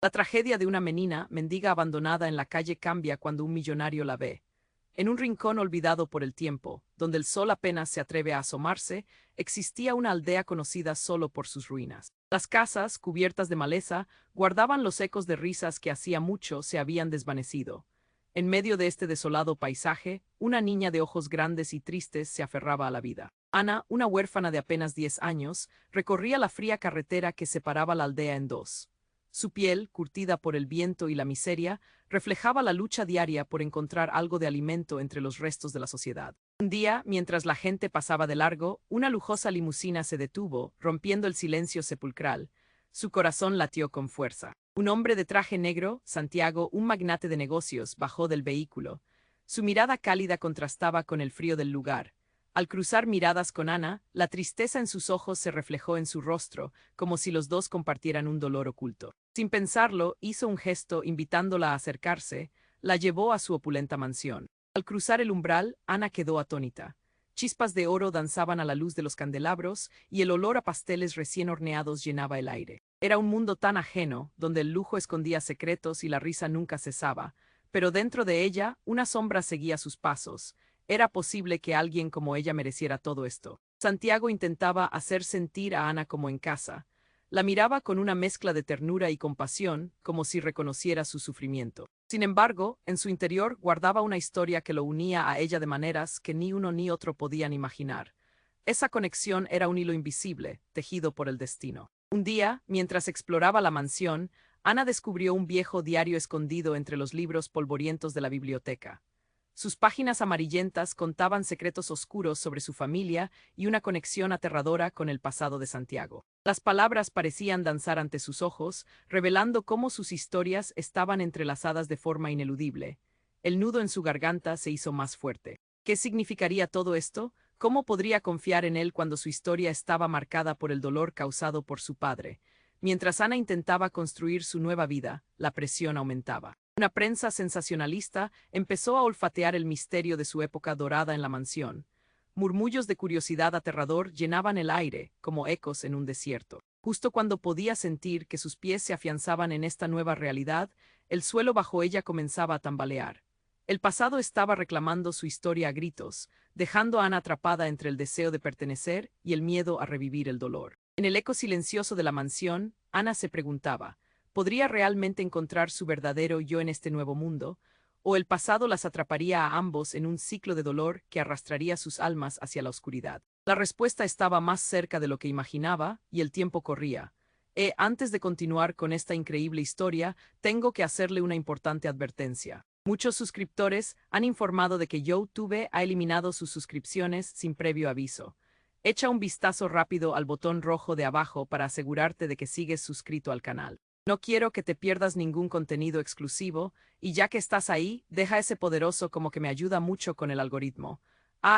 La tragedia de una menina mendiga abandonada en la calle cambia cuando un millonario la ve. En un rincón olvidado por el tiempo, donde el sol apenas se atreve a asomarse, existía una aldea conocida solo por sus ruinas. Las casas, cubiertas de maleza, guardaban los ecos de risas que hacía mucho se habían desvanecido. En medio de este desolado paisaje, una niña de ojos grandes y tristes se aferraba a la vida. Ana, una huérfana de apenas 10 años, recorría la fría carretera que separaba la aldea en dos. Su piel, curtida por el viento y la miseria, reflejaba la lucha diaria por encontrar algo de alimento entre los restos de la sociedad. Un día, mientras la gente pasaba de largo, una lujosa limusina se detuvo, rompiendo el silencio sepulcral. Su corazón latió con fuerza. Un hombre de traje negro, Santiago, un magnate de negocios, bajó del vehículo. Su mirada cálida contrastaba con el frío del lugar. Al cruzar miradas con Ana, la tristeza en sus ojos se reflejó en su rostro, como si los dos compartieran un dolor oculto. Sin pensarlo, hizo un gesto invitándola a acercarse, la llevó a su opulenta mansión. Al cruzar el umbral, Ana quedó atónita. Chispas de oro danzaban a la luz de los candelabros y el olor a pasteles recién horneados llenaba el aire. Era un mundo tan ajeno, donde el lujo escondía secretos y la risa nunca cesaba, pero dentro de ella una sombra seguía sus pasos. Era posible que alguien como ella mereciera todo esto. Santiago intentaba hacer sentir a Ana como en casa. La miraba con una mezcla de ternura y compasión, como si reconociera su sufrimiento. Sin embargo, en su interior guardaba una historia que lo unía a ella de maneras que ni uno ni otro podían imaginar. Esa conexión era un hilo invisible, tejido por el destino. Un día, mientras exploraba la mansión, Ana descubrió un viejo diario escondido entre los libros polvorientos de la biblioteca. Sus páginas amarillentas contaban secretos oscuros sobre su familia y una conexión aterradora con el pasado de Santiago. Las palabras parecían danzar ante sus ojos, revelando cómo sus historias estaban entrelazadas de forma ineludible. El nudo en su garganta se hizo más fuerte. ¿Qué significaría todo esto? ¿Cómo podría confiar en él cuando su historia estaba marcada por el dolor causado por su padre? Mientras Ana intentaba construir su nueva vida, la presión aumentaba. Una prensa sensacionalista empezó a olfatear el misterio de su época dorada en la mansión. Murmullos de curiosidad aterrador llenaban el aire, como ecos en un desierto. Justo cuando podía sentir que sus pies se afianzaban en esta nueva realidad, el suelo bajo ella comenzaba a tambalear. El pasado estaba reclamando su historia a gritos, dejando a Ana atrapada entre el deseo de pertenecer y el miedo a revivir el dolor. En el eco silencioso de la mansión, Ana se preguntaba, ¿podría realmente encontrar su verdadero yo en este nuevo mundo? ¿O el pasado las atraparía a ambos en un ciclo de dolor que arrastraría sus almas hacia la oscuridad? La respuesta estaba más cerca de lo que imaginaba, y el tiempo corría. Antes de continuar con esta increíble historia, tengo que hacerle una importante advertencia. Muchos suscriptores han informado de que YouTube ha eliminado sus suscripciones sin previo aviso. Echa un vistazo rápido al botón rojo de abajo para asegurarte de que sigues suscrito al canal. No quiero que te pierdas ningún contenido exclusivo, y ya que estás ahí, deja ese poderoso como que me ayuda mucho con el algoritmo.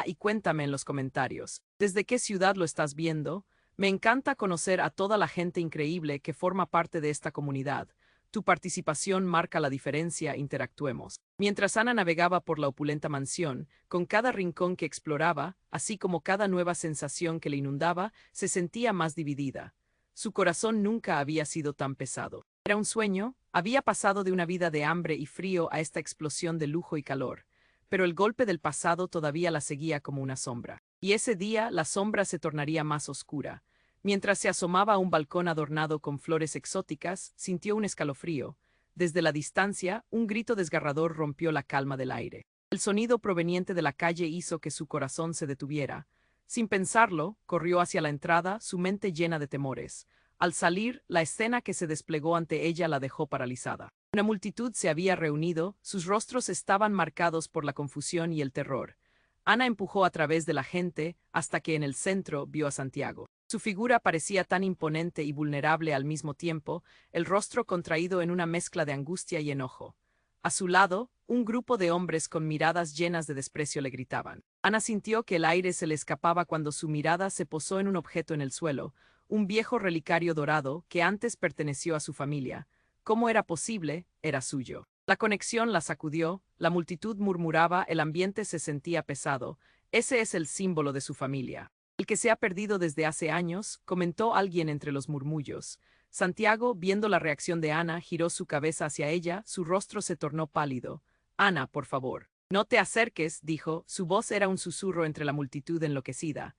Y cuéntame en los comentarios, ¿desde qué ciudad lo estás viendo? Me encanta conocer a toda la gente increíble que forma parte de esta comunidad. Tu participación marca la diferencia, interactuemos. Mientras Ana navegaba por la opulenta mansión, con cada rincón que exploraba, así como cada nueva sensación que le inundaba, se sentía más dividida. Su corazón nunca había sido tan pesado. Era un sueño, había pasado de una vida de hambre y frío a esta explosión de lujo y calor, pero el golpe del pasado todavía la seguía como una sombra. Y ese día la sombra se tornaría más oscura. Mientras se asomaba a un balcón adornado con flores exóticas, sintió un escalofrío. Desde la distancia, un grito desgarrador rompió la calma del aire. El sonido proveniente de la calle hizo que su corazón se detuviera. Sin pensarlo, corrió hacia la entrada, su mente llena de temores. Al salir, la escena que se desplegó ante ella la dejó paralizada. Una multitud se había reunido, sus rostros estaban marcados por la confusión y el terror. Ana empujó a través de la gente hasta que en el centro vio a Santiago. Su figura parecía tan imponente y vulnerable al mismo tiempo, el rostro contraído en una mezcla de angustia y enojo. A su lado, un grupo de hombres con miradas llenas de desprecio le gritaban. Ana sintió que el aire se le escapaba cuando su mirada se posó en un objeto en el suelo, un viejo relicario dorado que antes perteneció a su familia. ¿Cómo era posible? Era suyo. La conexión la sacudió, la multitud murmuraba, el ambiente se sentía pesado. Ese es el símbolo de su familia. El que se ha perdido desde hace años, comentó alguien entre los murmullos. Santiago, viendo la reacción de Ana, giró su cabeza hacia ella, su rostro se tornó pálido. Ana, por favor. No te acerques, dijo, su voz era un susurro entre la multitud enloquecida.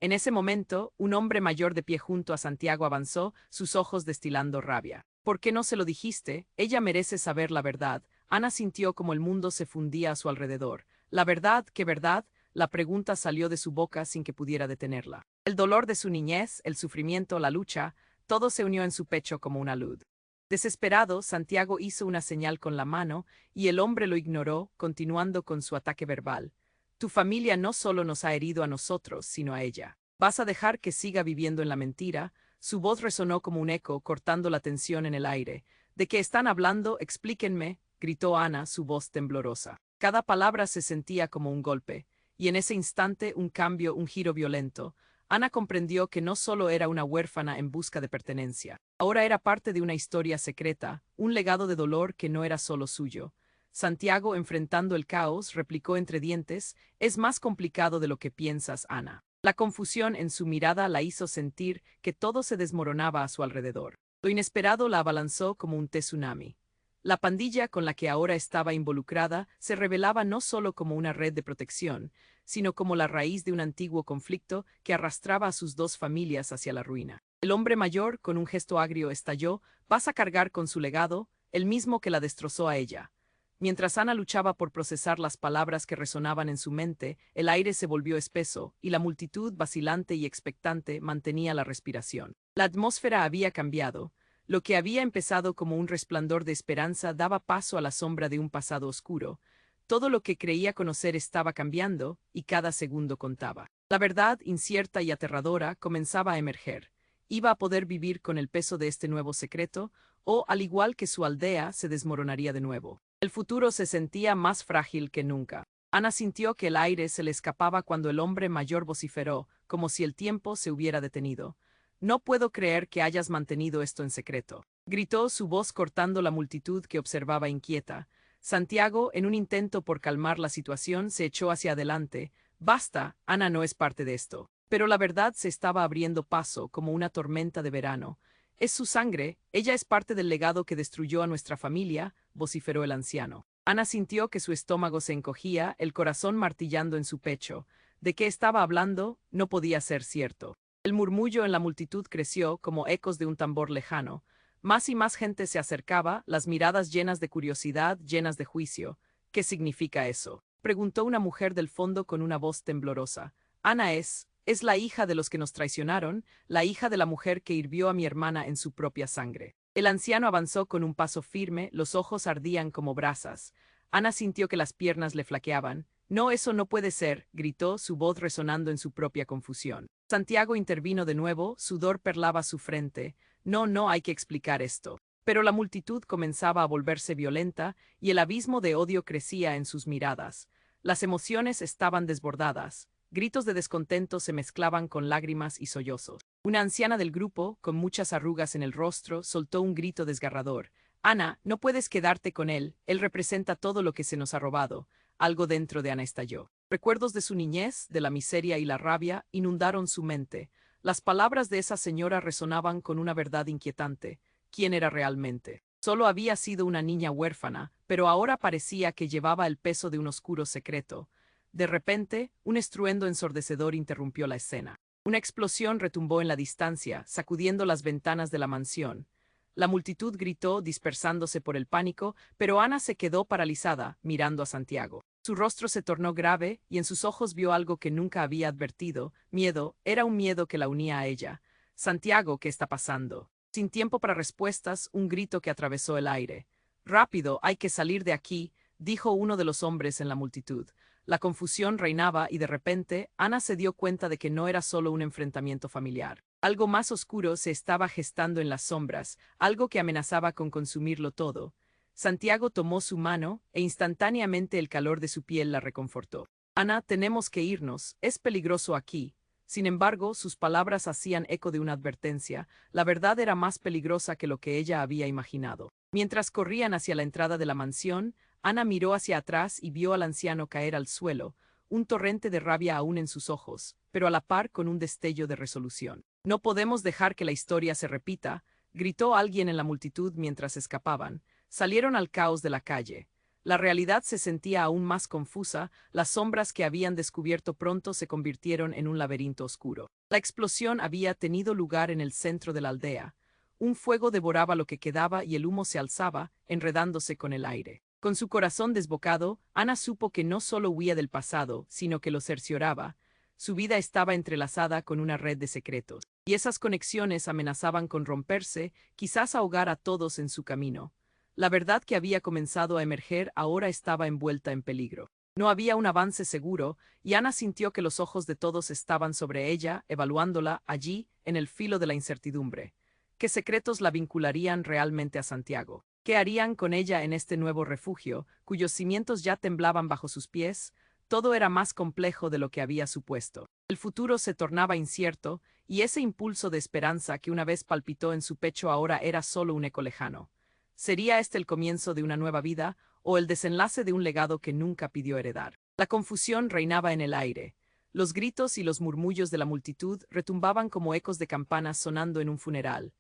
En ese momento, un hombre mayor de pie junto a Santiago avanzó, sus ojos destilando rabia. ¿Por qué no se lo dijiste? Ella merece saber la verdad. Ana sintió como el mundo se fundía a su alrededor. ¿La verdad? ¿Qué verdad? La pregunta salió de su boca sin que pudiera detenerla. El dolor de su niñez, el sufrimiento, la lucha, todo se unió en su pecho como una luz. Desesperado, Santiago hizo una señal con la mano, y el hombre lo ignoró, continuando con su ataque verbal. Tu familia no solo nos ha herido a nosotros, sino a ella. ¿Vas a dejar que siga viviendo en la mentira? Su voz resonó como un eco, cortando la tensión en el aire. ¿De qué están hablando? Explíquenme, gritó Ana, su voz temblorosa. Cada palabra se sentía como un golpe, y en ese instante un cambio, un giro violento. Ana comprendió que no solo era una huérfana en busca de pertenencia. Ahora era parte de una historia secreta, un legado de dolor que no era solo suyo. Santiago, enfrentando el caos, replicó entre dientes, es más complicado de lo que piensas, Ana. La confusión en su mirada la hizo sentir que todo se desmoronaba a su alrededor. Lo inesperado la abalanzó como un tsunami. La pandilla con la que ahora estaba involucrada se revelaba no solo como una red de protección, sino como la raíz de un antiguo conflicto que arrastraba a sus dos familias hacia la ruina. El hombre mayor, con un gesto agrio, estalló, vas a cargar con su legado, el mismo que la destrozó a ella. Mientras Ana luchaba por procesar las palabras que resonaban en su mente, el aire se volvió espeso, y la multitud, vacilante y expectante, mantenía la respiración. La atmósfera había cambiado. Lo que había empezado como un resplandor de esperanza daba paso a la sombra de un pasado oscuro. Todo lo que creía conocer estaba cambiando, y cada segundo contaba. La verdad, incierta y aterradora, comenzaba a emerger. ¿Iba a poder vivir con el peso de este nuevo secreto? O, al igual que su aldea, se desmoronaría de nuevo. El futuro se sentía más frágil que nunca. Ana sintió que el aire se le escapaba cuando el hombre mayor vociferó, como si el tiempo se hubiera detenido. No puedo creer que hayas mantenido esto en secreto. Gritó, su voz cortando la multitud que observaba inquieta. Santiago, en un intento por calmar la situación, se echó hacia adelante. Basta, Ana no es parte de esto. Pero la verdad se estaba abriendo paso como una tormenta de verano. Es su sangre, ella es parte del legado que destruyó a nuestra familia, vociferó el anciano. Ana sintió que su estómago se encogía, el corazón martillando en su pecho. ¿De qué estaba hablando? No podía ser cierto. El murmullo en la multitud creció como ecos de un tambor lejano. Más y más gente se acercaba, las miradas llenas de curiosidad, llenas de juicio. ¿Qué significa eso? Preguntó una mujer del fondo con una voz temblorosa. Ana es la hija de los que nos traicionaron, la hija de la mujer que hirvió a mi hermana en su propia sangre. El anciano avanzó con un paso firme, los ojos ardían como brasas. Ana sintió que las piernas le flaqueaban. No, eso no puede ser, gritó, su voz resonando en su propia confusión. Santiago intervino de nuevo, sudor perlaba su frente. No, no hay que explicar esto. Pero la multitud comenzaba a volverse violenta, y el abismo de odio crecía en sus miradas. Las emociones estaban desbordadas. Gritos de descontento se mezclaban con lágrimas y sollozos. Una anciana del grupo, con muchas arrugas en el rostro, soltó un grito desgarrador. Ana, no puedes quedarte con él representa todo lo que se nos ha robado. Algo dentro de Ana estalló. Recuerdos de su niñez, de la miseria y la rabia, inundaron su mente. Las palabras de esa señora resonaban con una verdad inquietante. ¿Quién era realmente? Solo había sido una niña huérfana, pero ahora parecía que llevaba el peso de un oscuro secreto. De repente, un estruendo ensordecedor interrumpió la escena. Una explosión retumbó en la distancia, sacudiendo las ventanas de la mansión. La multitud gritó, dispersándose por el pánico, pero Ana se quedó paralizada, mirando a Santiago. Su rostro se tornó grave, y en sus ojos vio algo que nunca había advertido. Miedo, era un miedo que la unía a ella. Santiago, ¿qué está pasando? Sin tiempo para respuestas, un grito que atravesó el aire. Rápido, hay que salir de aquí, dijo uno de los hombres en la multitud. La confusión reinaba y de repente, Ana se dio cuenta de que no era solo un enfrentamiento familiar. Algo más oscuro se estaba gestando en las sombras, algo que amenazaba con consumirlo todo. Santiago tomó su mano, e instantáneamente el calor de su piel la reconfortó. Ana, tenemos que irnos, es peligroso aquí. Sin embargo, sus palabras hacían eco de una advertencia. La verdad era más peligrosa que lo que ella había imaginado. Mientras corrían hacia la entrada de la mansión, Ana miró hacia atrás y vio al anciano caer al suelo, un torrente de rabia aún en sus ojos, pero a la par con un destello de resolución. No podemos dejar que la historia se repita, gritó alguien en la multitud mientras escapaban. Salieron al caos de la calle. La realidad se sentía aún más confusa, las sombras que habían descubierto pronto se convirtieron en un laberinto oscuro. La explosión había tenido lugar en el centro de la aldea. Un fuego devoraba lo que quedaba y el humo se alzaba, enredándose con el aire. Con su corazón desbocado, Ana supo que no solo huía del pasado, sino que lo cercioraba. Su vida estaba entrelazada con una red de secretos, y esas conexiones amenazaban con romperse, quizás ahogar a todos en su camino. La verdad que había comenzado a emerger ahora estaba envuelta en peligro. No había un avance seguro, y Ana sintió que los ojos de todos estaban sobre ella, evaluándola allí, en el filo de la incertidumbre. ¿Qué secretos la vincularían realmente a Santiago? ¿Qué harían con ella en este nuevo refugio, cuyos cimientos ya temblaban bajo sus pies? Todo era más complejo de lo que había supuesto. El futuro se tornaba incierto, y ese impulso de esperanza que una vez palpitó en su pecho ahora era solo un eco lejano. ¿Sería este el comienzo de una nueva vida, o el desenlace de un legado que nunca pidió heredar? La confusión reinaba en el aire. Los gritos y los murmullos de la multitud retumbaban como ecos de campanas sonando en un funeral.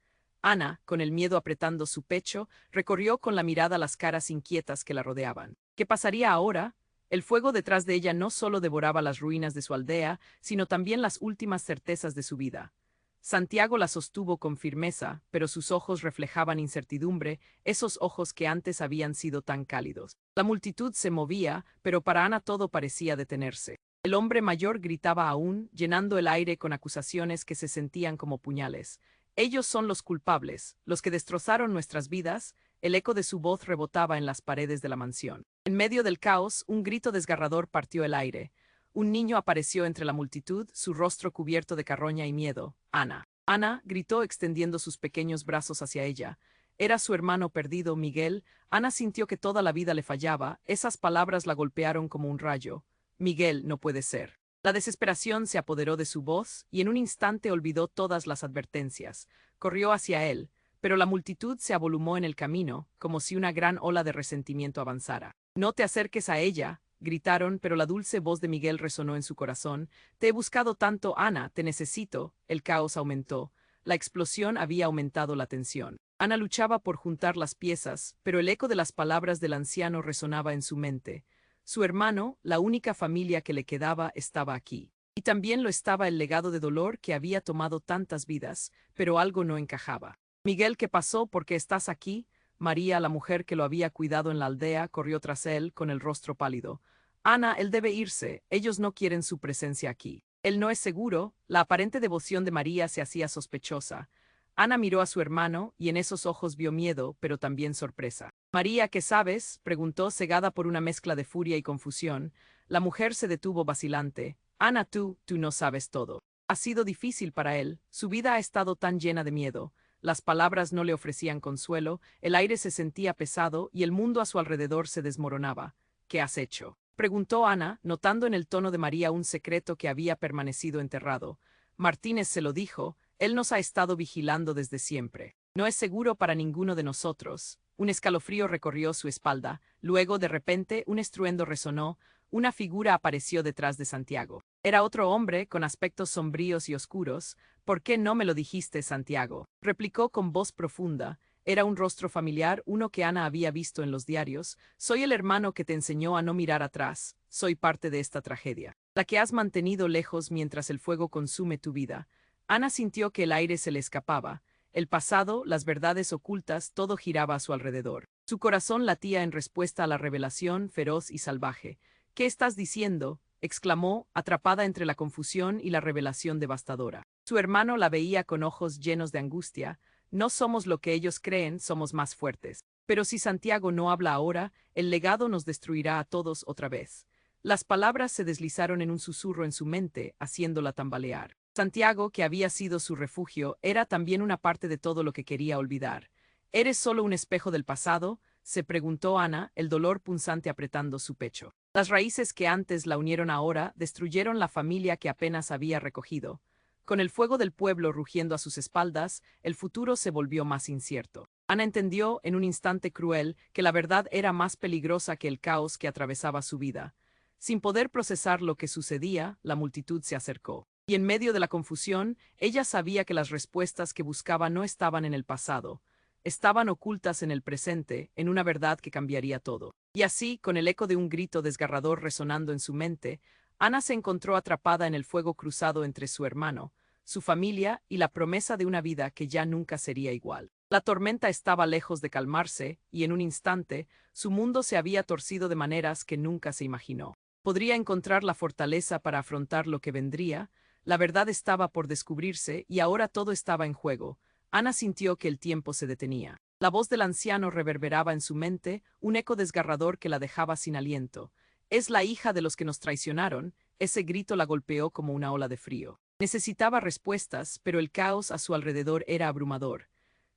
Ana, con el miedo apretando su pecho, recorrió con la mirada las caras inquietas que la rodeaban. ¿Qué pasaría ahora? El fuego detrás de ella no solo devoraba las ruinas de su aldea, sino también las últimas certezas de su vida. Santiago la sostuvo con firmeza, pero sus ojos reflejaban incertidumbre, esos ojos que antes habían sido tan cálidos. La multitud se movía, pero para Ana todo parecía detenerse. El hombre mayor gritaba aún, llenando el aire con acusaciones que se sentían como puñales. Ellos son los culpables, los que destrozaron nuestras vidas. El eco de su voz rebotaba en las paredes de la mansión. En medio del caos, un grito desgarrador partió el aire. Un niño apareció entre la multitud, su rostro cubierto de carroña y miedo. Ana. Ana gritó extendiendo sus pequeños brazos hacia ella. Era su hermano perdido, Miguel. Ana sintió que toda la vida le fallaba. Esas palabras la golpearon como un rayo. Miguel, no puede ser. La desesperación se apoderó de su voz, y en un instante olvidó todas las advertencias. Corrió hacia él, pero la multitud se avolumó en el camino, como si una gran ola de resentimiento avanzara. «No te acerques a ella», gritaron, pero la dulce voz de Miguel resonó en su corazón. «Te he buscado tanto, Ana, te necesito». El caos aumentó. La explosión había aumentado la tensión. Ana luchaba por juntar las piezas, pero el eco de las palabras del anciano resonaba en su mente. Su hermano, la única familia que le quedaba, estaba aquí. Y también lo estaba el legado de dolor que había tomado tantas vidas, pero algo no encajaba. «Miguel, ¿qué pasó? ¿Por qué estás aquí?» María, la mujer que lo había cuidado en la aldea, corrió tras él con el rostro pálido. «Ana, él debe irse. Ellos no quieren su presencia aquí. Él no es seguro». La aparente devoción de María se hacía sospechosa. Ana miró a su hermano, y en esos ojos vio miedo, pero también sorpresa. «María, ¿qué sabes?», preguntó, cegada por una mezcla de furia y confusión. La mujer se detuvo vacilante. «Ana, tú no sabes todo. Ha sido difícil para él. Su vida ha estado tan llena de miedo». Las palabras no le ofrecían consuelo, el aire se sentía pesado y el mundo a su alrededor se desmoronaba. «¿Qué has hecho?», preguntó Ana, notando en el tono de María un secreto que había permanecido enterrado. «Martínez se lo dijo, él nos ha estado vigilando desde siempre. No es seguro para ninguno de nosotros». Un escalofrío recorrió su espalda, luego de repente un estruendo resonó, una figura apareció detrás de Santiago. Era otro hombre, con aspectos sombríos y oscuros. «¿Por qué no me lo dijiste, Santiago?», replicó con voz profunda. Era un rostro familiar, uno que Ana había visto en los diarios. «Soy el hermano que te enseñó a no mirar atrás. Soy parte de esta tragedia, la que has mantenido lejos mientras el fuego consume tu vida». Ana sintió que el aire se le escapaba. El pasado, las verdades ocultas, todo giraba a su alrededor. Su corazón latía en respuesta a la revelación feroz y salvaje. «¿Qué estás diciendo?», exclamó, atrapada entre la confusión y la revelación devastadora. Su hermano la veía con ojos llenos de angustia. «No somos lo que ellos creen, somos más fuertes. Pero si Santiago no habla ahora, el legado nos destruirá a todos otra vez». Las palabras se deslizaron en un susurro en su mente, haciéndola tambalear. Santiago, que había sido su refugio, era también una parte de todo lo que quería olvidar. «¿Eres solo un espejo del pasado?», se preguntó Ana, el dolor punzante apretando su pecho. Las raíces que antes la unieron ahora destruyeron la familia que apenas había recogido. Con el fuego del pueblo rugiendo a sus espaldas, el futuro se volvió más incierto. Ana entendió, en un instante cruel, que la verdad era más peligrosa que el caos que atravesaba su vida. Sin poder procesar lo que sucedía, la multitud se acercó. Y en medio de la confusión, ella sabía que las respuestas que buscaba no estaban en el pasado, estaban ocultas en el presente, en una verdad que cambiaría todo. Y así, con el eco de un grito desgarrador resonando en su mente, Ana se encontró atrapada en el fuego cruzado entre su hermano, su familia y la promesa de una vida que ya nunca sería igual. La tormenta estaba lejos de calmarse, y en un instante, su mundo se había torcido de maneras que nunca se imaginó. Podría encontrar la fortaleza para afrontar lo que vendría. La verdad estaba por descubrirse y ahora todo estaba en juego. Ana sintió que el tiempo se detenía. La voz del anciano reverberaba en su mente, un eco desgarrador que la dejaba sin aliento. «Es la hija de los que nos traicionaron», ese grito la golpeó como una ola de frío. Necesitaba respuestas, pero el caos a su alrededor era abrumador.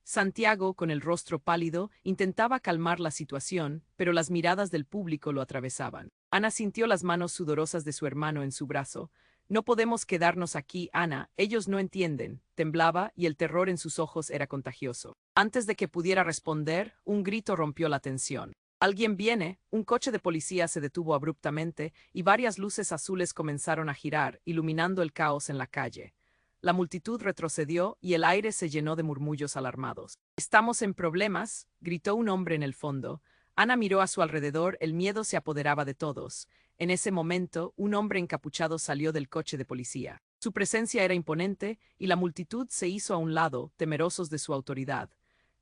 Santiago, con el rostro pálido, intentaba calmar la situación, pero las miradas del público lo atravesaban. Ana sintió las manos sudorosas de su hermano en su brazo. «No podemos quedarnos aquí, Ana, ellos no entienden», temblaba y el terror en sus ojos era contagioso. Antes de que pudiera responder, un grito rompió la tensión. «Alguien viene». Un coche de policía se detuvo abruptamente y varias luces azules comenzaron a girar, iluminando el caos en la calle. La multitud retrocedió y el aire se llenó de murmullos alarmados. «Estamos en problemas», gritó un hombre en el fondo. Ana miró a su alrededor, el miedo se apoderaba de todos. En ese momento, un hombre encapuchado salió del coche de policía. Su presencia era imponente y la multitud se hizo a un lado, temerosos de su autoridad.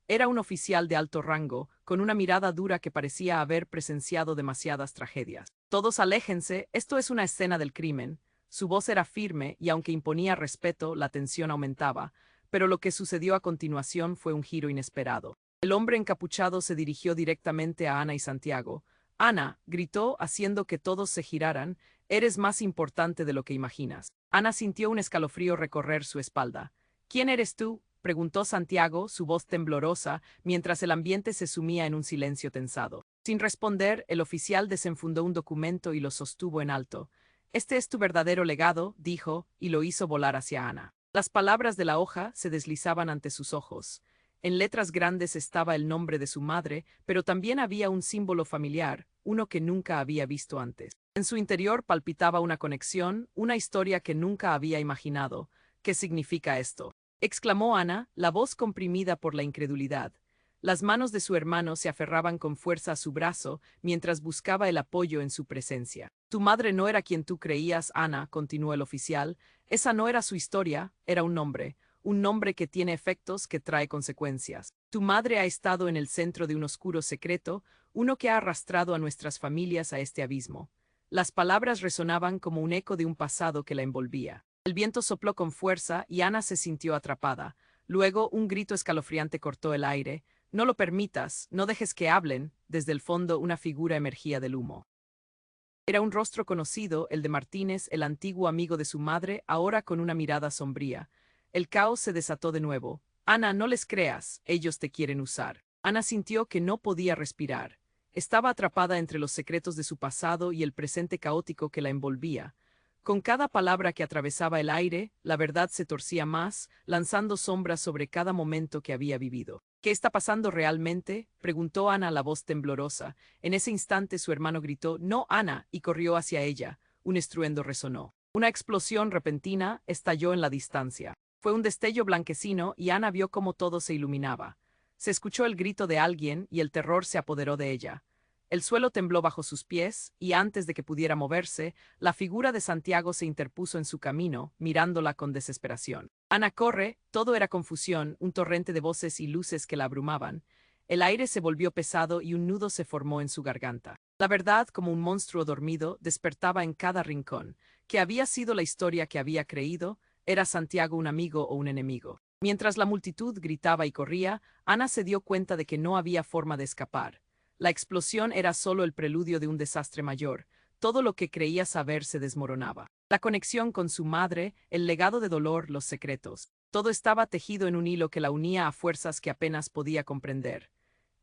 Era un oficial de alto rango, con una mirada dura que parecía haber presenciado demasiadas tragedias. «Todos aléjense, esto es una escena del crimen». Su voz era firme y aunque imponía respeto, la tensión aumentaba, pero lo que sucedió a continuación fue un giro inesperado. El hombre encapuchado se dirigió directamente a Ana y Santiago. «Ana», gritó, haciendo que todos se giraran, «eres más importante de lo que imaginas». Ana sintió un escalofrío recorrer su espalda. «¿Quién eres tú?», preguntó Santiago, su voz temblorosa, mientras el ambiente se sumía en un silencio tensado. Sin responder, el oficial desenfundó un documento y lo sostuvo en alto. «Este es tu verdadero legado», dijo, y lo hizo volar hacia Ana. Las palabras de la hoja se deslizaban ante sus ojos. En letras grandes estaba el nombre de su madre, pero también había un símbolo familiar, uno que nunca había visto antes. En su interior palpitaba una conexión, una historia que nunca había imaginado. «¿Qué significa esto?», exclamó Ana, la voz comprimida por la incredulidad. Las manos de su hermano se aferraban con fuerza a su brazo mientras buscaba el apoyo en su presencia. «Tu madre no era quien tú creías, Ana», continuó el oficial. «Esa no era su historia, era un nombre que tiene efectos, que trae consecuencias. Tu madre ha estado en el centro de un oscuro secreto, uno que ha arrastrado a nuestras familias a este abismo». Las palabras resonaban como un eco de un pasado que la envolvía. El viento sopló con fuerza y Ana se sintió atrapada. Luego, un grito escalofriante cortó el aire. «No lo permitas, no dejes que hablen». Desde el fondo, una figura emergía del humo. Era un rostro conocido, el de Martínez, el antiguo amigo de su madre, ahora con una mirada sombría. El caos se desató de nuevo. «Ana, no les creas, ellos te quieren usar». Ana sintió que no podía respirar. Estaba atrapada entre los secretos de su pasado y el presente caótico que la envolvía. Con cada palabra que atravesaba el aire, la verdad se torcía más, lanzando sombras sobre cada momento que había vivido. «¿Qué está pasando realmente?», preguntó Ana, la voz temblorosa. En ese instante su hermano gritó «¡No, Ana!» y corrió hacia ella. Un estruendo resonó. Una explosión repentina estalló en la distancia. Fue un destello blanquecino y Ana vio cómo todo se iluminaba. Se escuchó el grito de alguien y el terror se apoderó de ella. El suelo tembló bajo sus pies, y antes de que pudiera moverse, la figura de Santiago se interpuso en su camino, mirándola con desesperación. «Ana, corre». Todo era confusión, un torrente de voces y luces que la abrumaban. El aire se volvió pesado y un nudo se formó en su garganta. La verdad, como un monstruo dormido, despertaba en cada rincón. ¿Qué había sido la historia que había creído? ¿Era Santiago un amigo o un enemigo? Mientras la multitud gritaba y corría, Ana se dio cuenta de que no había forma de escapar. La explosión era solo el preludio de un desastre mayor. Todo lo que creía saber se desmoronaba. La conexión con su madre, el legado de dolor, los secretos. Todo estaba tejido en un hilo que la unía a fuerzas que apenas podía comprender.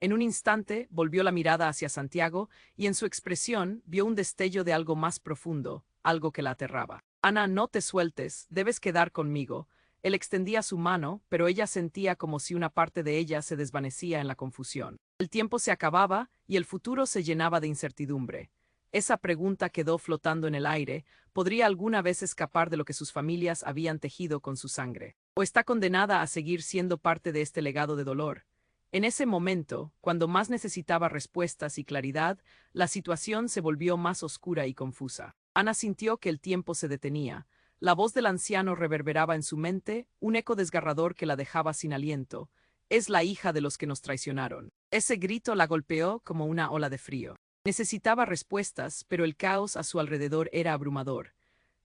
En un instante, volvió la mirada hacia Santiago y en su expresión vio un destello de algo más profundo, algo que la aterraba. «Ana, no te sueltes, debes quedar conmigo». Él extendía su mano, pero ella sentía como si una parte de ella se desvanecía en la confusión. El tiempo se acababa y el futuro se llenaba de incertidumbre. Esa pregunta quedó flotando en el aire, podría alguna vez escapar de lo que sus familias habían tejido con su sangre. O está condenada a seguir siendo parte de este legado de dolor. En ese momento, cuando más necesitaba respuestas y claridad, la situación se volvió más oscura y confusa. Ana sintió que el tiempo se detenía. La voz del anciano reverberaba en su mente, un eco desgarrador que la dejaba sin aliento. Es la hija de los que nos traicionaron. Ese grito la golpeó como una ola de frío. Necesitaba respuestas, pero el caos a su alrededor era abrumador.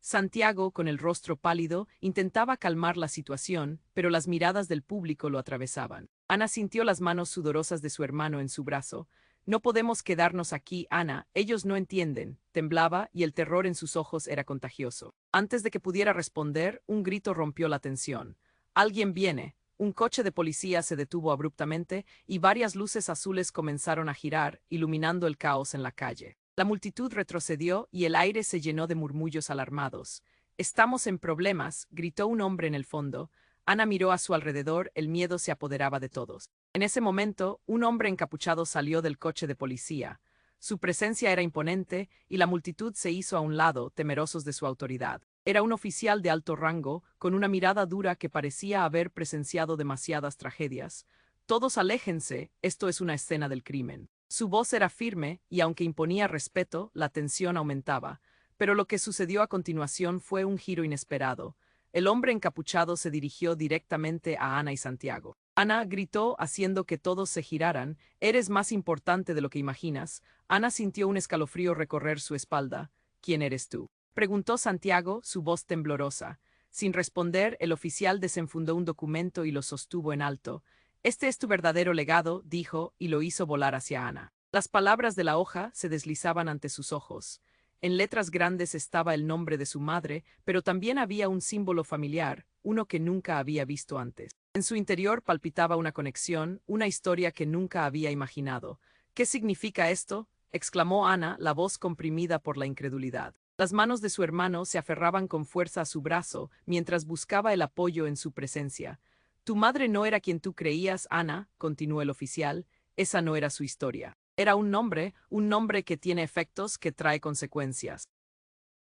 Santiago, con el rostro pálido, intentaba calmar la situación, pero las miradas del público lo atravesaban. Ana sintió las manos sudorosas de su hermano en su brazo. No podemos quedarnos aquí, Ana, ellos no entienden. Temblaba y el terror en sus ojos era contagioso. Antes de que pudiera responder, un grito rompió la tensión. Alguien viene. Un coche de policía se detuvo abruptamente y varias luces azules comenzaron a girar, iluminando el caos en la calle. La multitud retrocedió y el aire se llenó de murmullos alarmados. «Estamos en problemas», gritó un hombre en el fondo. Ana miró a su alrededor, el miedo se apoderaba de todos. En ese momento, un hombre encapuchado salió del coche de policía. Su presencia era imponente y la multitud se hizo a un lado, temerosos de su autoridad. Era un oficial de alto rango, con una mirada dura que parecía haber presenciado demasiadas tragedias. «Todos aléjense, esto es una escena del crimen». Su voz era firme y aunque imponía respeto, la tensión aumentaba. Pero lo que sucedió a continuación fue un giro inesperado. El hombre encapuchado se dirigió directamente a Ana y Santiago. Ana gritó haciendo que todos se giraran. «Eres más importante de lo que imaginas». Ana sintió un escalofrío recorrer su espalda. «¿Quién eres tú?», preguntó Santiago, su voz temblorosa. Sin responder, el oficial desenfundó un documento y lo sostuvo en alto. «Este es tu verdadero legado», dijo, y lo hizo volar hacia Ana. Las palabras de la hoja se deslizaban ante sus ojos. En letras grandes estaba el nombre de su madre, pero también había un símbolo familiar, uno que nunca había visto antes. En su interior palpitaba una conexión, una historia que nunca había imaginado. «¿Qué significa esto?», exclamó Ana, la voz comprimida por la incredulidad. Las manos de su hermano se aferraban con fuerza a su brazo, mientras buscaba el apoyo en su presencia. «Tu madre no era quien tú creías, Ana», continuó el oficial. «Esa no era su historia. Era un nombre que tiene efectos, que trae consecuencias.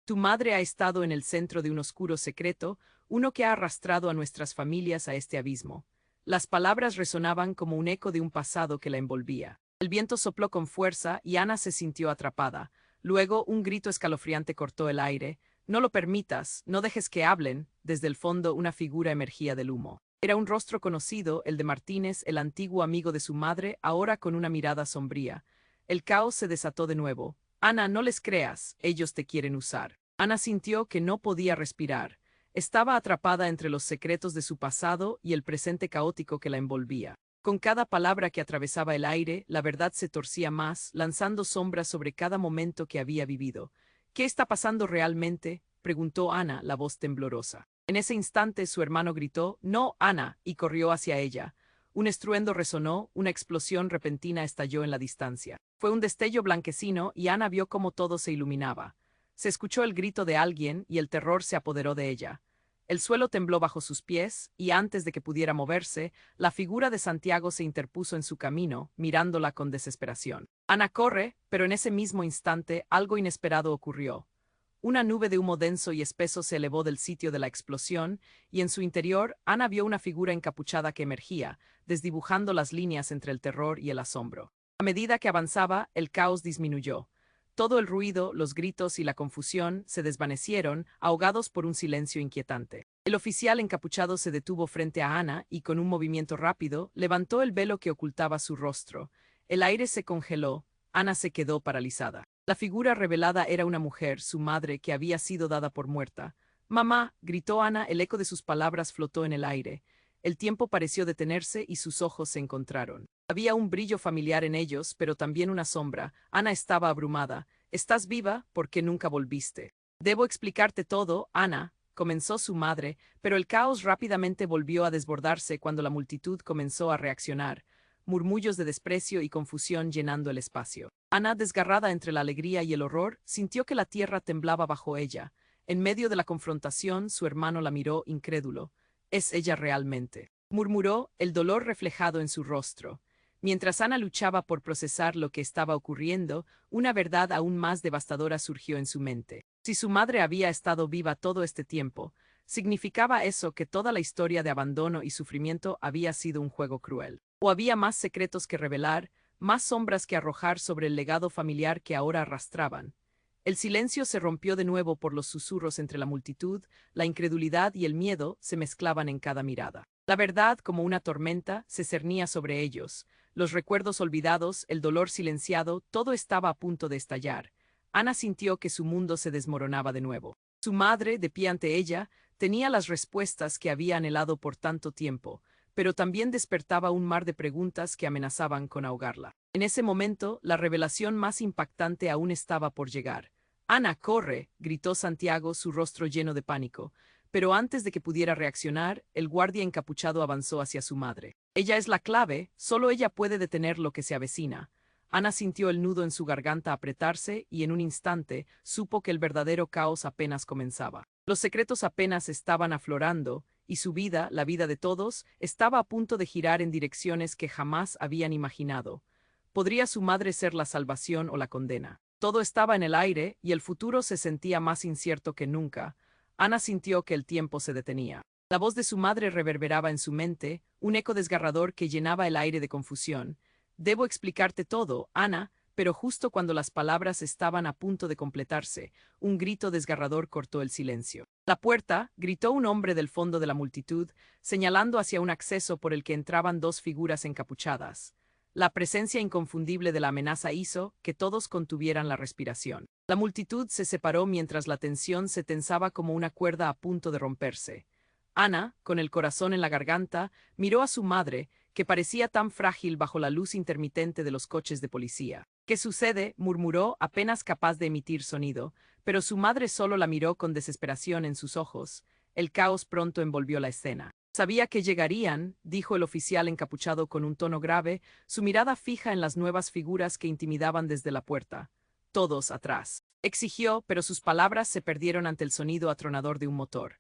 Tu madre ha estado en el centro de un oscuro secreto, uno que ha arrastrado a nuestras familias a este abismo». Las palabras resonaban como un eco de un pasado que la envolvía. El viento sopló con fuerza y Ana se sintió atrapada. Luego un grito escalofriante cortó el aire. «No lo permitas, no dejes que hablen». Desde el fondo una figura emergía del humo. Era un rostro conocido, el de Martínez, el antiguo amigo de su madre, ahora con una mirada sombría. El caos se desató de nuevo. «Ana, no les creas, ellos te quieren usar». Ana sintió que no podía respirar. Estaba atrapada entre los secretos de su pasado y el presente caótico que la envolvía. Con cada palabra que atravesaba el aire, la verdad se torcía más, lanzando sombras sobre cada momento que había vivido. «¿Qué está pasando realmente?», preguntó Ana, la voz temblorosa. En ese instante su hermano gritó «¡No, Ana!» y corrió hacia ella. Un estruendo resonó, una explosión repentina estalló en la distancia. Fue un destello blanquecino y Ana vio cómo todo se iluminaba. Se escuchó el grito de alguien y el terror se apoderó de ella. El suelo tembló bajo sus pies y antes de que pudiera moverse, la figura de Santiago se interpuso en su camino, mirándola con desesperación. Ana corre, pero en ese mismo instante algo inesperado ocurrió. Una nube de humo denso y espeso se elevó del sitio de la explosión, y en su interior Ana vio una figura encapuchada que emergía, desdibujando las líneas entre el terror y el asombro. A medida que avanzaba, el caos disminuyó. Todo el ruido, los gritos y la confusión se desvanecieron, ahogados por un silencio inquietante. El oficial encapuchado se detuvo frente a Ana y, con un movimiento rápido, levantó el velo que ocultaba su rostro. El aire se congeló. Ana se quedó paralizada. La figura revelada era una mujer, su madre, que había sido dada por muerta. «Mamá», gritó Ana, el eco de sus palabras flotó en el aire. El tiempo pareció detenerse y sus ojos se encontraron. Había un brillo familiar en ellos, pero también una sombra. Ana estaba abrumada. «¿Estás viva? ¿Por qué nunca volviste?» «Debo explicarte todo, Ana», comenzó su madre, pero el caos rápidamente volvió a desbordarse cuando la multitud comenzó a reaccionar. Murmullos de desprecio y confusión llenando el espacio. Ana, desgarrada entre la alegría y el horror, sintió que la tierra temblaba bajo ella. En medio de la confrontación, su hermano la miró incrédulo. «¿Es ella realmente?», murmuró, el dolor reflejado en su rostro. Mientras Ana luchaba por procesar lo que estaba ocurriendo, una verdad aún más devastadora surgió en su mente. Si su madre había estado viva todo este tiempo, significaba eso que toda la historia de abandono y sufrimiento había sido un juego cruel. O había más secretos que revelar, más sombras que arrojar sobre el legado familiar que ahora arrastraban. El silencio se rompió de nuevo por los susurros entre la multitud, la incredulidad y el miedo se mezclaban en cada mirada. La verdad, como una tormenta, se cernía sobre ellos. Los recuerdos olvidados, el dolor silenciado, todo estaba a punto de estallar. Ana sintió que su mundo se desmoronaba de nuevo. Su madre, de pie ante ella, tenía las respuestas que había anhelado por tanto tiempo, pero también despertaba un mar de preguntas que amenazaban con ahogarla. En ese momento, la revelación más impactante aún estaba por llegar. «Ana, corre», gritó Santiago, su rostro lleno de pánico. Pero antes de que pudiera reaccionar, el guardia encapuchado avanzó hacia su madre. «Ella es la clave, solo ella puede detener lo que se avecina». Ana sintió el nudo en su garganta apretarse y en un instante supo que el verdadero caos apenas comenzaba. Los secretos apenas estaban aflorando, y su vida, la vida de todos, estaba a punto de girar en direcciones que jamás habían imaginado. ¿Podría su madre ser la salvación o la condena? Todo estaba en el aire y el futuro se sentía más incierto que nunca. Ana sintió que el tiempo se detenía. La voz de su madre reverberaba en su mente, un eco desgarrador que llenaba el aire de confusión. «Debo explicarte todo, Ana», pero justo cuando las palabras estaban a punto de completarse, un grito desgarrador cortó el silencio. «La puerta», gritó un hombre del fondo de la multitud, señalando hacia un acceso por el que entraban dos figuras encapuchadas. La presencia inconfundible de la amenaza hizo que todos contuvieran la respiración. La multitud se separó mientras la tensión se tensaba como una cuerda a punto de romperse. Ana, con el corazón en la garganta, miró a su madre, que parecía tan frágil bajo la luz intermitente de los coches de policía. «¿Qué sucede?», murmuró, apenas capaz de emitir sonido, pero su madre solo la miró con desesperación en sus ojos. El caos pronto envolvió la escena. «Sabía que llegarían», dijo el oficial encapuchado con un tono grave, su mirada fija en las nuevas figuras que intimidaban desde la puerta. «Todos atrás», exigió, pero sus palabras se perdieron ante el sonido atronador de un motor.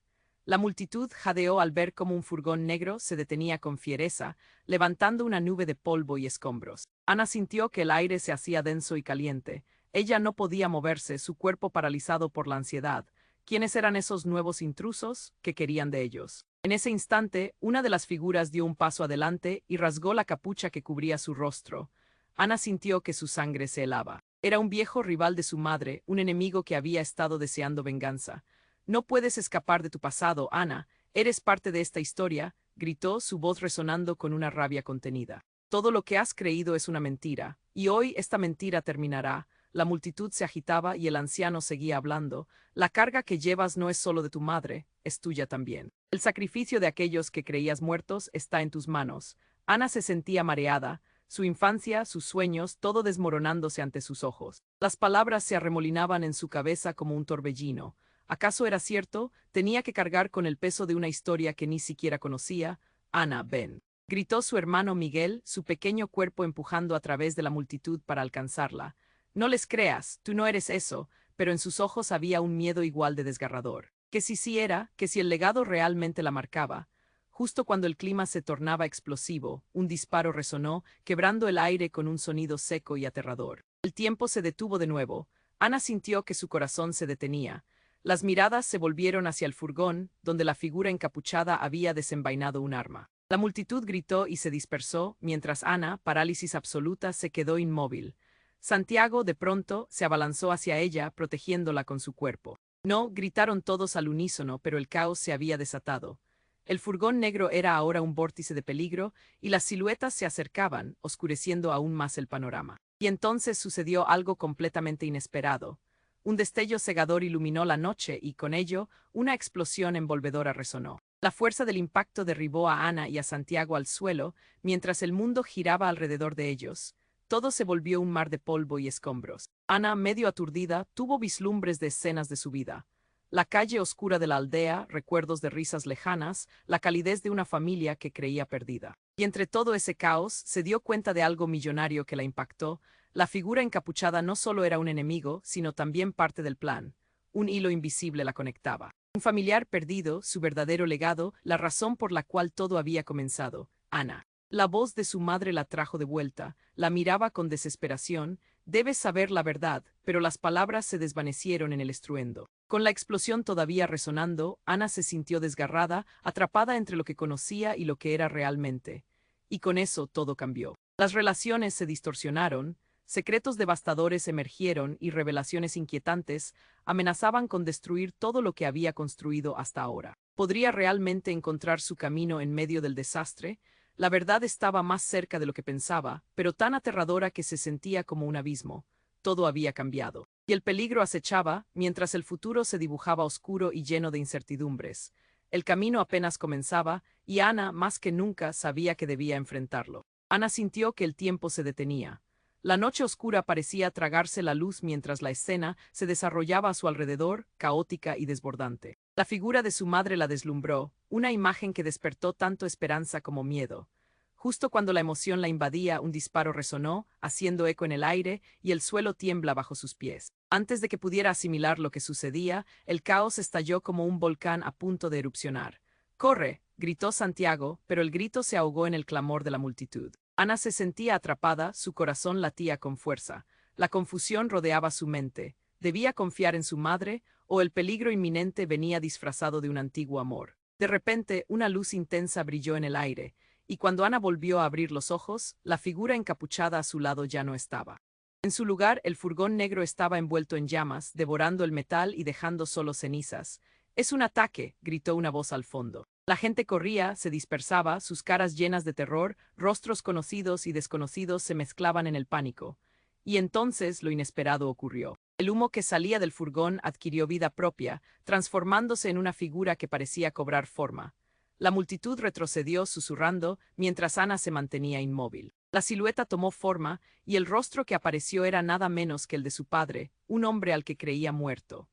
La multitud jadeó al ver cómo un furgón negro se detenía con fiereza, levantando una nube de polvo y escombros. Ana sintió que el aire se hacía denso y caliente. Ella no podía moverse, su cuerpo paralizado por la ansiedad. ¿Quiénes eran esos nuevos intrusos? ¿Qué querían de ellos? En ese instante, una de las figuras dio un paso adelante y rasgó la capucha que cubría su rostro. Ana sintió que su sangre se helaba. Era un viejo rival de su madre, un enemigo que había estado deseando venganza. «No puedes escapar de tu pasado, Ana. Eres parte de esta historia», gritó, su voz resonando con una rabia contenida. «Todo lo que has creído es una mentira, y hoy esta mentira terminará». La multitud se agitaba y el anciano seguía hablando. «La carga que llevas no es solo de tu madre, es tuya también. El sacrificio de aquellos que creías muertos está en tus manos». Ana se sentía mareada, su infancia, sus sueños, todo desmoronándose ante sus ojos. Las palabras se arremolinaban en su cabeza como un torbellino. ¿Acaso era cierto? Tenía que cargar con el peso de una historia que ni siquiera conocía. «Ana, ven», gritó su hermano Miguel, su pequeño cuerpo empujando a través de la multitud para alcanzarla. «No les creas, tú no eres eso», pero en sus ojos había un miedo igual de desgarrador. Que si sí era, que si el legado realmente la marcaba. Justo cuando el clima se tornaba explosivo, un disparo resonó, quebrando el aire con un sonido seco y aterrador. El tiempo se detuvo de nuevo. Ana sintió que su corazón se detenía. Las miradas se volvieron hacia el furgón, donde la figura encapuchada había desenvainado un arma. La multitud gritó y se dispersó, mientras Ana, parálisis absoluta, se quedó inmóvil. Santiago, de pronto, se abalanzó hacia ella, protegiéndola con su cuerpo. «No», gritaron todos al unísono, pero el caos se había desatado. El furgón negro era ahora un vórtice de peligro, y las siluetas se acercaban, oscureciendo aún más el panorama. Y entonces sucedió algo completamente inesperado. Un destello cegador iluminó la noche y, con ello, una explosión envolvedora resonó. La fuerza del impacto derribó a Ana y a Santiago al suelo, mientras el mundo giraba alrededor de ellos. Todo se volvió un mar de polvo y escombros. Ana, medio aturdida, tuvo vislumbres de escenas de su vida. La calle oscura de la aldea, recuerdos de risas lejanas, la calidez de una familia que creía perdida. Y entre todo ese caos, se dio cuenta de algo millonario que la impactó. La figura encapuchada no solo era un enemigo, sino también parte del plan. Un hilo invisible la conectaba. Un familiar perdido, su verdadero legado, la razón por la cual todo había comenzado. Ana. La voz de su madre la trajo de vuelta, la miraba con desesperación. Debes saber la verdad, pero las palabras se desvanecieron en el estruendo. Con la explosión todavía resonando, Ana se sintió desgarrada, atrapada entre lo que conocía y lo que era realmente. Y con eso todo cambió. Las relaciones se distorsionaron, secretos devastadores emergieron y revelaciones inquietantes amenazaban con destruir todo lo que había construido hasta ahora. ¿Podría realmente encontrar su camino en medio del desastre? La verdad estaba más cerca de lo que pensaba, pero tan aterradora que se sentía como un abismo. Todo había cambiado. Y el peligro acechaba, mientras el futuro se dibujaba oscuro y lleno de incertidumbres. El camino apenas comenzaba, y Ana, más que nunca, sabía que debía enfrentarlo. Ana sintió que el tiempo se detenía. La noche oscura parecía tragarse la luz mientras la escena se desarrollaba a su alrededor, caótica y desbordante. La figura de su madre la deslumbró, una imagen que despertó tanto esperanza como miedo. Justo cuando la emoción la invadía, un disparo resonó, haciendo eco en el aire, y el suelo tiembla bajo sus pies. Antes de que pudiera asimilar lo que sucedía, el caos estalló como un volcán a punto de erupcionar. ¡Corre!, gritó Santiago, pero el grito se ahogó en el clamor de la multitud. Ana se sentía atrapada, su corazón latía con fuerza. La confusión rodeaba su mente. ¿Debía confiar en su madre, o el peligro inminente venía disfrazado de un antiguo amor? De repente, una luz intensa brilló en el aire, y cuando Ana volvió a abrir los ojos, la figura encapuchada a su lado ya no estaba. En su lugar, el furgón negro estaba envuelto en llamas, devorando el metal y dejando solo cenizas. «¡Es un ataque!», gritó una voz al fondo. La gente corría, se dispersaba, sus caras llenas de terror, rostros conocidos y desconocidos se mezclaban en el pánico. Y entonces lo inesperado ocurrió. El humo que salía del furgón adquirió vida propia, transformándose en una figura que parecía cobrar forma. La multitud retrocedió susurrando, mientras Ana se mantenía inmóvil. La silueta tomó forma, y el rostro que apareció era nada menos que el de su padre, un hombre al que creía muerto.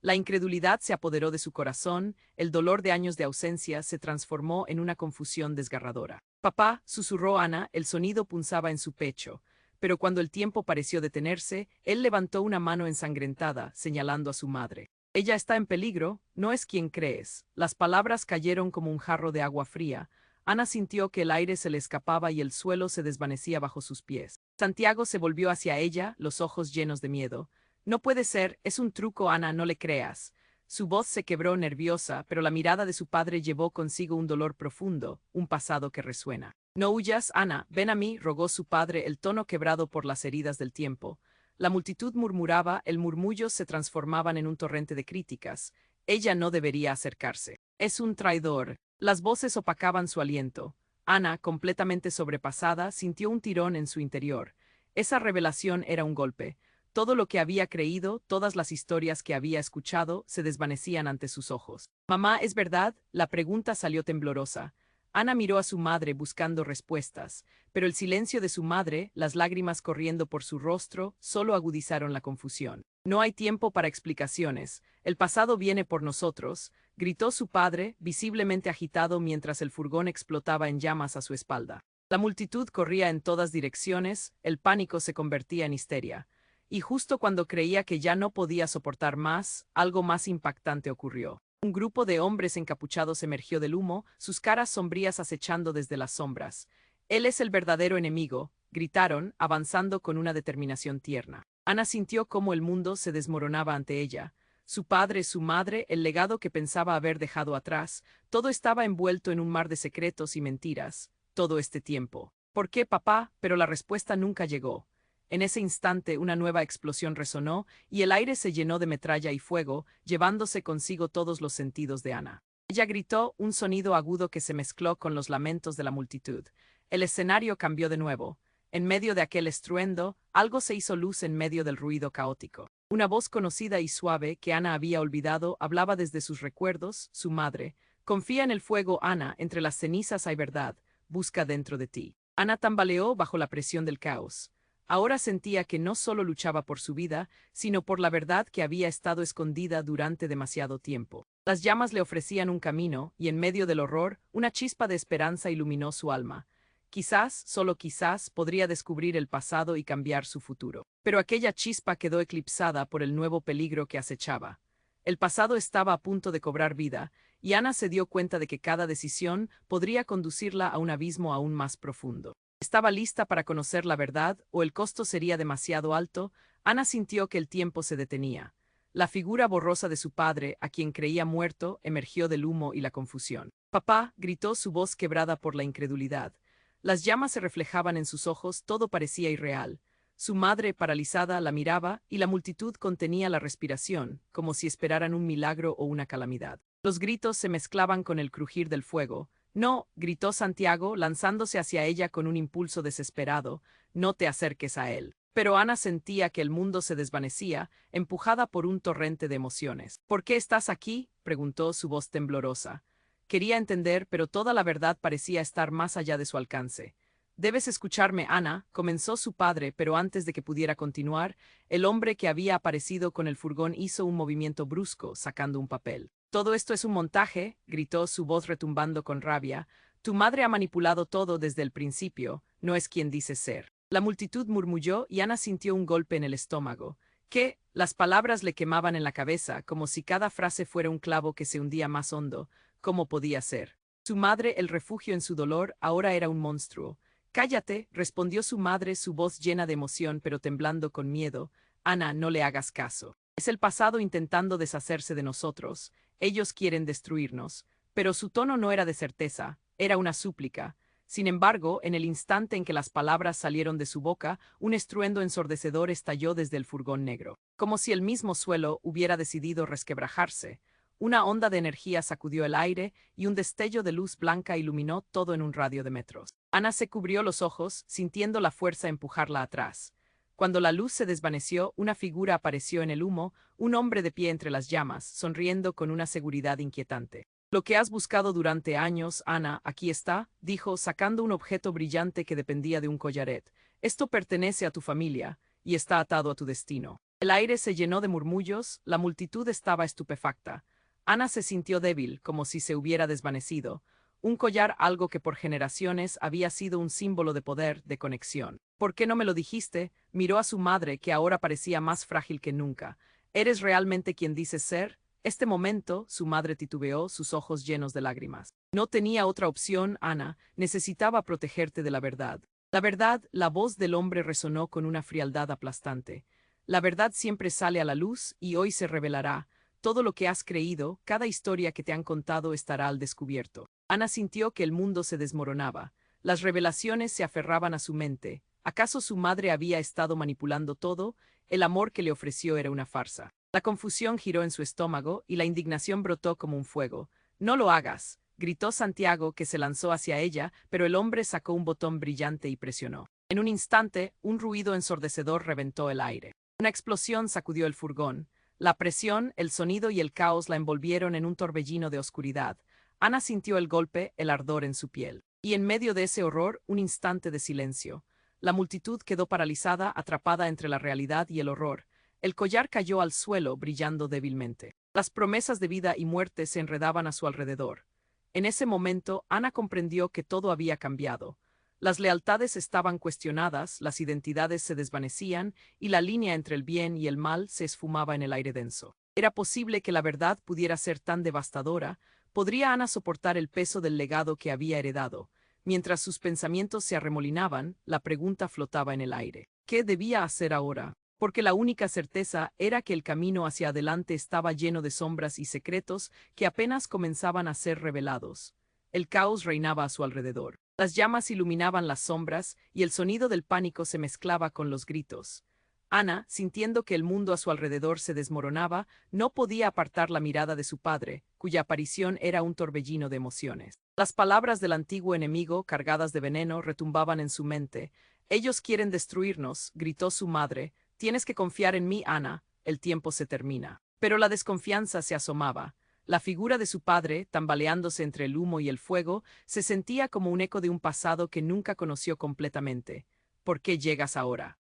La incredulidad se apoderó de su corazón, el dolor de años de ausencia se transformó en una confusión desgarradora. «Papá», susurró Ana, el sonido punzaba en su pecho. Pero cuando el tiempo pareció detenerse, él levantó una mano ensangrentada, señalando a su madre. «Ella está en peligro, no es quien crees». Las palabras cayeron como un jarro de agua fría. Ana sintió que el aire se le escapaba y el suelo se desvanecía bajo sus pies. Santiago se volvió hacia ella, los ojos llenos de miedo. «No puede ser, es un truco, Ana, no le creas». Su voz se quebró nerviosa, pero la mirada de su padre llevó consigo un dolor profundo, un pasado que resuena. «No huyas, Ana, ven a mí», rogó su padre, el tono quebrado por las heridas del tiempo. La multitud murmuraba, el murmullo se transformaban en un torrente de críticas. Ella no debería acercarse. «Es un traidor». Las voces opacaban su aliento. Ana, completamente sobrepasada, sintió un tirón en su interior. Esa revelación era un golpe. Todo lo que había creído, todas las historias que había escuchado, se desvanecían ante sus ojos. «Mamá, ¿es verdad?», la pregunta salió temblorosa. Ana miró a su madre buscando respuestas, pero el silencio de su madre, las lágrimas corriendo por su rostro, solo agudizaron la confusión. «No hay tiempo para explicaciones. El pasado viene por nosotros», gritó su padre, visiblemente agitado mientras el furgón explotaba en llamas a su espalda. La multitud corría en todas direcciones, el pánico se convertía en histeria. Y justo cuando creía que ya no podía soportar más, algo más impactante ocurrió. Un grupo de hombres encapuchados emergió del humo, sus caras sombrías acechando desde las sombras. «Él es el verdadero enemigo», gritaron, avanzando con una determinación tierna. Ana sintió cómo el mundo se desmoronaba ante ella. Su padre, su madre, el legado que pensaba haber dejado atrás, todo estaba envuelto en un mar de secretos y mentiras. Todo este tiempo. «¿Por qué, papá?», pero la respuesta nunca llegó. En ese instante una nueva explosión resonó, y el aire se llenó de metralla y fuego, llevándose consigo todos los sentidos de Ana. Ella gritó, un sonido agudo que se mezcló con los lamentos de la multitud. El escenario cambió de nuevo. En medio de aquel estruendo, algo se hizo luz en medio del ruido caótico. Una voz conocida y suave que Ana había olvidado hablaba desde sus recuerdos, su madre. «Confía en el fuego, Ana, entre las cenizas hay verdad. Busca dentro de ti». Ana tambaleó bajo la presión del caos. Ahora sentía que no solo luchaba por su vida, sino por la verdad que había estado escondida durante demasiado tiempo. Las llamas le ofrecían un camino, y en medio del horror, una chispa de esperanza iluminó su alma. Quizás, solo quizás, podría descubrir el pasado y cambiar su futuro. Pero aquella chispa quedó eclipsada por el nuevo peligro que acechaba. El pasado estaba a punto de cobrar vida, y Ana se dio cuenta de que cada decisión podría conducirla a un abismo aún más profundo. Estaba lista para conocer la verdad, o el costo sería demasiado alto. Ana sintió que el tiempo se detenía. La figura borrosa de su padre, a quien creía muerto, emergió del humo y la confusión. «Papá», gritó, su voz quebrada por la incredulidad. Las llamas se reflejaban en sus ojos, todo parecía irreal. Su madre, paralizada, la miraba, y la multitud contenía la respiración, como si esperaran un milagro o una calamidad. Los gritos se mezclaban con el crujir del fuego. «No», gritó Santiago, lanzándose hacia ella con un impulso desesperado, «no te acerques a él». Pero Ana sentía que el mundo se desvanecía, empujada por un torrente de emociones. «¿Por qué estás aquí?», preguntó, su voz temblorosa. Quería entender, pero toda la verdad parecía estar más allá de su alcance. «Debes escucharme, Ana», comenzó su padre, pero antes de que pudiera continuar, el hombre que había aparecido con el furgón hizo un movimiento brusco, sacando un papel. «Todo esto es un montaje», gritó, su voz retumbando con rabia. «Tu madre ha manipulado todo desde el principio, no es quien dice ser». La multitud murmulló y Ana sintió un golpe en el estómago. ¿Qué? Las palabras le quemaban en la cabeza, como si cada frase fuera un clavo que se hundía más hondo. ¿Cómo podía ser? Su madre, el refugio en su dolor, ahora era un monstruo. «Cállate», respondió su madre, su voz llena de emoción pero temblando con miedo. «Ana, no le hagas caso. Es el pasado intentando deshacerse de nosotros. Ellos quieren destruirnos». Pero su tono no era de certeza, era una súplica. Sin embargo, en el instante en que las palabras salieron de su boca, un estruendo ensordecedor estalló desde el furgón negro. Como si el mismo suelo hubiera decidido resquebrajarse. Una onda de energía sacudió el aire y un destello de luz blanca iluminó todo en un radio de metros. Ana se cubrió los ojos, sintiendo la fuerza empujarla atrás. Cuando la luz se desvaneció, una figura apareció en el humo, un hombre de pie entre las llamas, sonriendo con una seguridad inquietante. «Lo que has buscado durante años, Ana, aquí está», dijo, sacando un objeto brillante que dependía de un collaret. «Esto pertenece a tu familia, y está atado a tu destino». El aire se llenó de murmullos, la multitud estaba estupefacta. Ana se sintió débil, como si se hubiera desvanecido. Un collar, algo que por generaciones había sido un símbolo de poder, de conexión. «¿Por qué no me lo dijiste?», miró a su madre, que ahora parecía más frágil que nunca. «¿Eres realmente quien dices ser?». Este momento, su madre titubeó, sus ojos llenos de lágrimas. «No tenía otra opción, Ana, necesitaba protegerte de la verdad». «La verdad», la voz del hombre resonó con una frialdad aplastante. «La verdad siempre sale a la luz y hoy se revelará. Todo lo que has creído, cada historia que te han contado estará al descubierto». Ana sintió que el mundo se desmoronaba. Las revelaciones se aferraban a su mente. ¿Acaso su madre había estado manipulando todo? El amor que le ofreció era una farsa. La confusión giró en su estómago y la indignación brotó como un fuego. «No lo hagas», gritó Santiago, que se lanzó hacia ella, pero el hombre sacó un botón brillante y presionó. En un instante, un ruido ensordecedor reventó el aire. Una explosión sacudió el furgón. La presión, el sonido y el caos la envolvieron en un torbellino de oscuridad. Ana sintió el golpe, el ardor en su piel. Y en medio de ese horror, un instante de silencio. La multitud quedó paralizada, atrapada entre la realidad y el horror. El collar cayó al suelo, brillando débilmente. Las promesas de vida y muerte se enredaban a su alrededor. En ese momento, Ana comprendió que todo había cambiado. Las lealtades estaban cuestionadas, las identidades se desvanecían y la línea entre el bien y el mal se esfumaba en el aire denso. ¿Era posible que la verdad pudiera ser tan devastadora? ¿Podría Ana soportar el peso del legado que había heredado? Mientras sus pensamientos se arremolinaban, la pregunta flotaba en el aire. ¿Qué debía hacer ahora? Porque la única certeza era que el camino hacia adelante estaba lleno de sombras y secretos que apenas comenzaban a ser revelados. El caos reinaba a su alrededor. Las llamas iluminaban las sombras y el sonido del pánico se mezclaba con los gritos. Ana, sintiendo que el mundo a su alrededor se desmoronaba, no podía apartar la mirada de su padre, cuya aparición era un torbellino de emociones. Las palabras del antiguo enemigo, cargadas de veneno, retumbaban en su mente. «Ellos quieren destruirnos», gritó su madre. «Tienes que confiar en mí, Ana, el tiempo se termina». Pero la desconfianza se asomaba. La figura de su padre, tambaleándose entre el humo y el fuego, se sentía como un eco de un pasado que nunca conoció completamente. «¿Por qué llegas ahora?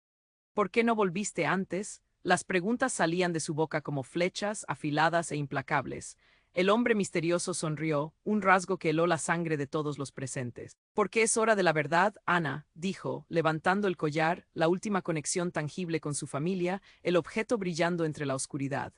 ¿Por qué no volviste antes?». Las preguntas salían de su boca como flechas, afiladas e implacables. El hombre misterioso sonrió, un rasgo que heló la sangre de todos los presentes. «Porque es hora de la verdad, Ana», dijo, levantando el collar, la última conexión tangible con su familia, el objeto brillando entre la oscuridad.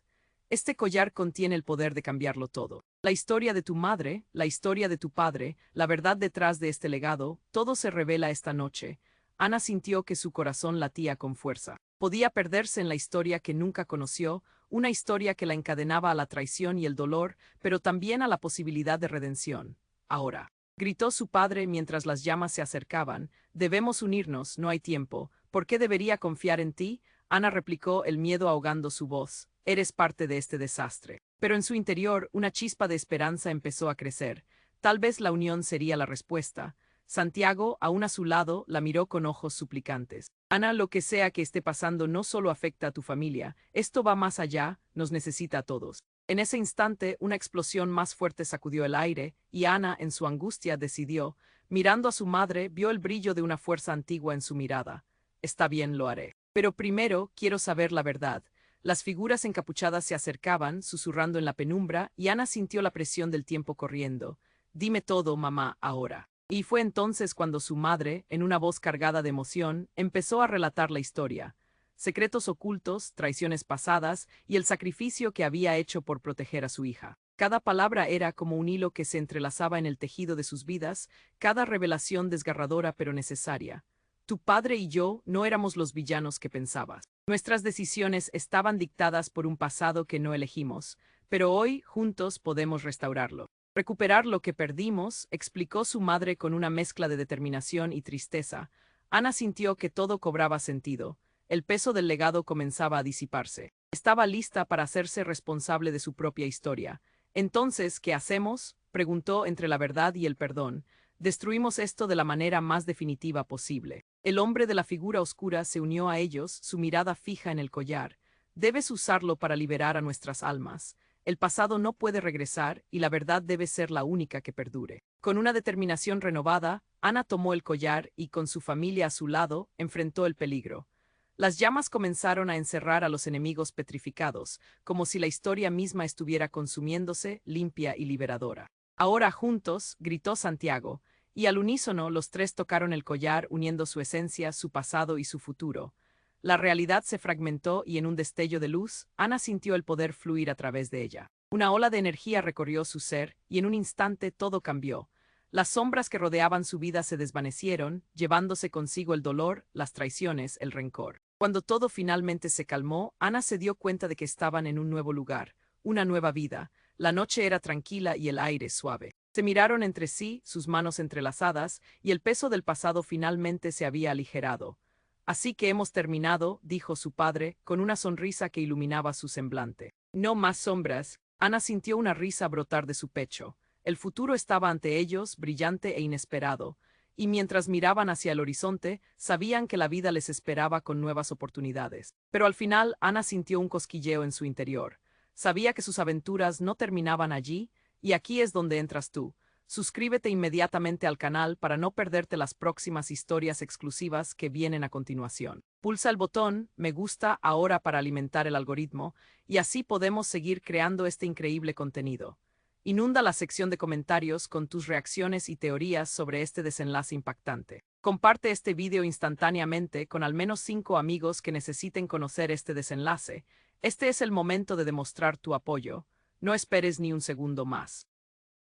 Este collar contiene el poder de cambiarlo todo. La historia de tu madre, la historia de tu padre, la verdad detrás de este legado, todo se revela esta noche. Ana sintió que su corazón latía con fuerza. Podía perderse en la historia que nunca conoció, una historia que la encadenaba a la traición y el dolor, pero también a la posibilidad de redención. Ahora, gritó su padre mientras las llamas se acercaban, debemos unirnos, no hay tiempo. ¿Por qué debería confiar en ti? Ana replicó, el miedo ahogando su voz. Eres parte de este desastre. Pero en su interior, una chispa de esperanza empezó a crecer. Tal vez la unión sería la respuesta. Santiago, aún a su lado, la miró con ojos suplicantes. Ana, lo que sea que esté pasando no solo afecta a tu familia, esto va más allá, nos necesita a todos. En ese instante, una explosión más fuerte sacudió el aire, y Ana, en su angustia, decidió. Mirando a su madre, vio el brillo de una fuerza antigua en su mirada. Está bien, lo haré. Pero primero, quiero saber la verdad. Las figuras encapuchadas se acercaban, susurrando en la penumbra, y Ana sintió la presión del tiempo corriendo. Dime todo, mamá, ahora. Y fue entonces cuando su madre, en una voz cargada de emoción, empezó a relatar la historia. Secretos ocultos, traiciones pasadas y el sacrificio que había hecho por proteger a su hija. Cada palabra era como un hilo que se entrelazaba en el tejido de sus vidas, cada revelación desgarradora pero necesaria. Tu padre y yo no éramos los villanos que pensabas. Nuestras decisiones estaban dictadas por un pasado que no elegimos, pero hoy, juntos, podemos restaurarlo. Recuperar lo que perdimos, explicó su madre con una mezcla de determinación y tristeza. Ana sintió que todo cobraba sentido. El peso del legado comenzaba a disiparse. Estaba lista para hacerse responsable de su propia historia. Entonces, ¿qué hacemos? Preguntó entre la verdad y el perdón. Destruimos esto de la manera más definitiva posible. El hombre de la figura oscura se unió a ellos, su mirada fija en el collar. Debes usarlo para liberar a nuestras almas. El pasado no puede regresar y la verdad debe ser la única que perdure. Con una determinación renovada, Ana tomó el collar y, con su familia a su lado, enfrentó el peligro. Las llamas comenzaron a encerrar a los enemigos petrificados, como si la historia misma estuviera consumiéndose, limpia y liberadora. Ahora juntos, gritó Santiago, y al unísono los tres tocaron el collar uniendo su esencia, su pasado y su futuro. La realidad se fragmentó y en un destello de luz, Ana sintió el poder fluir a través de ella. Una ola de energía recorrió su ser y en un instante todo cambió. Las sombras que rodeaban su vida se desvanecieron, llevándose consigo el dolor, las traiciones, el rencor. Cuando todo finalmente se calmó, Ana se dio cuenta de que estaban en un nuevo lugar, una nueva vida. La noche era tranquila y el aire suave. Se miraron entre sí, sus manos entrelazadas, y el peso del pasado finalmente se había aligerado. Así que hemos terminado, dijo su padre, con una sonrisa que iluminaba su semblante. No más sombras. Ana sintió una risa brotar de su pecho. El futuro estaba ante ellos, brillante e inesperado, y mientras miraban hacia el horizonte, sabían que la vida les esperaba con nuevas oportunidades. Pero al final, Ana sintió un cosquilleo en su interior. Sabía que sus aventuras no terminaban allí, y aquí es donde entras tú. Suscríbete inmediatamente al canal para no perderte las próximas historias exclusivas que vienen a continuación. Pulsa el botón me gusta ahora para alimentar el algoritmo, y así podemos seguir creando este increíble contenido. Inunda la sección de comentarios con tus reacciones y teorías sobre este desenlace impactante. Comparte este video instantáneamente con al menos 5 amigos que necesiten conocer este desenlace. Este es el momento de demostrar tu apoyo. No esperes ni un segundo más.